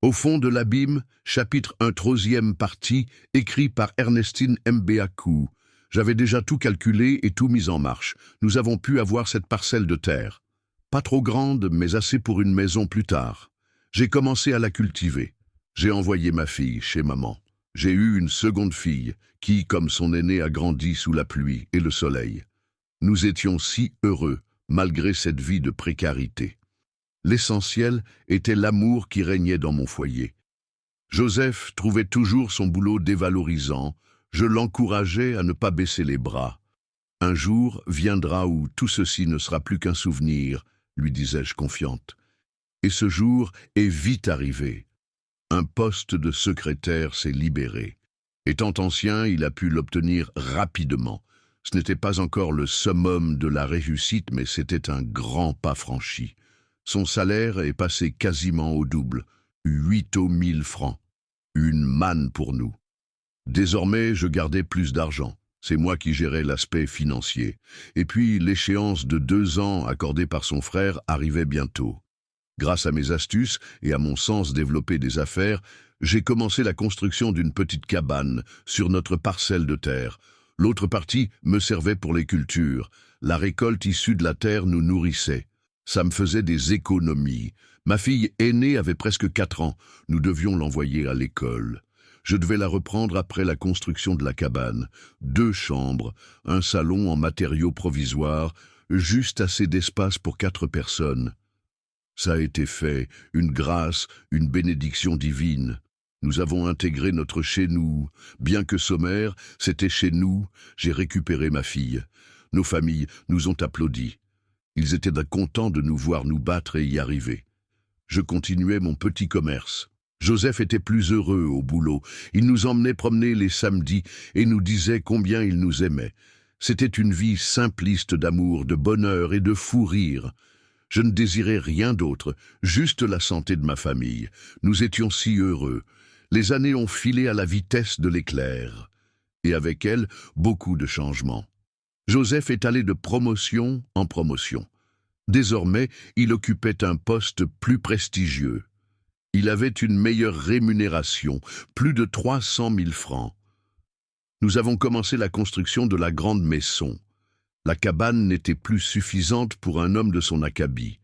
Au fond de l'abîme, chapitre 1, troisième partie, écrit par Ernestine Mbakou. J'avais déjà tout calculé et tout mis en marche. Nous avons pu avoir cette parcelle de terre. Pas trop grande, mais assez pour une maison plus tard. J'ai commencé à la cultiver. J'ai envoyé ma fille chez maman. J'ai eu une seconde fille, qui, comme son aînée, a grandi sous la pluie et le soleil. Nous étions si heureux, malgré cette vie de précarité. L'essentiel était l'amour qui régnait dans mon foyer. Joseph trouvait toujours son boulot dévalorisant. Je l'encourageais à ne pas baisser les bras. Un jour viendra où tout ceci ne sera plus qu'un souvenir, lui disais-je confiante. Et ce jour est vite arrivé. Un poste de secrétaire s'est libéré. Étant ancien, il a pu l'obtenir rapidement. Ce n'était pas encore le summum de la réussite, mais c'était un grand pas franchi. Son salaire est passé quasiment au double, 8 000 francs. Une manne pour nous. Désormais, je gardais plus d'argent. C'est moi qui gérais l'aspect financier. Et puis, l'échéance de 2 ans accordée par son frère arrivait bientôt. Grâce à mes astuces et à mon sens développé des affaires, j'ai commencé la construction d'une petite cabane sur notre parcelle de terre. L'autre partie me servait pour les cultures. La récolte issue de la terre nous nourrissait. Ça me faisait des économies. Ma fille aînée avait presque 4 ans. Nous devions l'envoyer à l'école. Je devais la reprendre après la construction de la cabane. 2 chambres, un salon en matériaux provisoires, juste assez d'espace pour 4 personnes. Ça a été fait, une grâce, une bénédiction divine. Nous avons intégré notre chez-nous. Bien que sommaire, c'était chez nous. J'ai récupéré ma fille. Nos familles nous ont applaudi. Ils étaient contents de nous voir nous battre et y arriver. Je continuais mon petit commerce. Joseph était plus heureux au boulot. Il nous emmenait promener les samedis et nous disait combien il nous aimait. C'était une vie simpliste d'amour, de bonheur et de fou rire. Je ne désirais rien d'autre, juste la santé de ma famille. Nous étions si heureux. Les années ont filé à la vitesse de l'éclair. Et avec elles, beaucoup de changements. Joseph est allé de promotion en promotion. Désormais, il occupait un poste plus prestigieux. Il avait une meilleure rémunération, plus de 300 000 francs. Nous avons commencé la construction de la grande maison. La cabane n'était plus suffisante pour un homme de son acabit.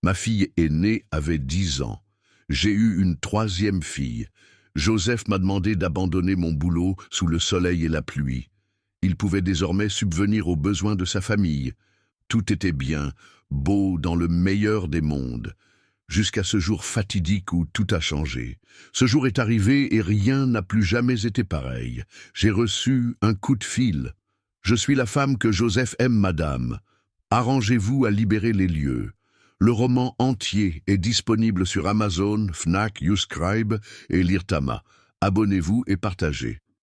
Ma fille aînée avait 10 ans. J'ai eu une 3e fille. Joseph m'a demandé d'abandonner mon boulot sous le soleil et la pluie. Il pouvait désormais subvenir aux besoins de sa famille. Tout était bien, beau dans le meilleur des mondes. Jusqu'à ce jour fatidique où tout a changé. Ce jour est arrivé et rien n'a plus jamais été pareil. J'ai reçu un coup de fil. Je suis la femme que Joseph aime, madame. Arrangez-vous à libérer les lieux. Le roman entier est disponible sur Amazon, Fnac, YouScribe et Lirtama. Abonnez-vous et partagez.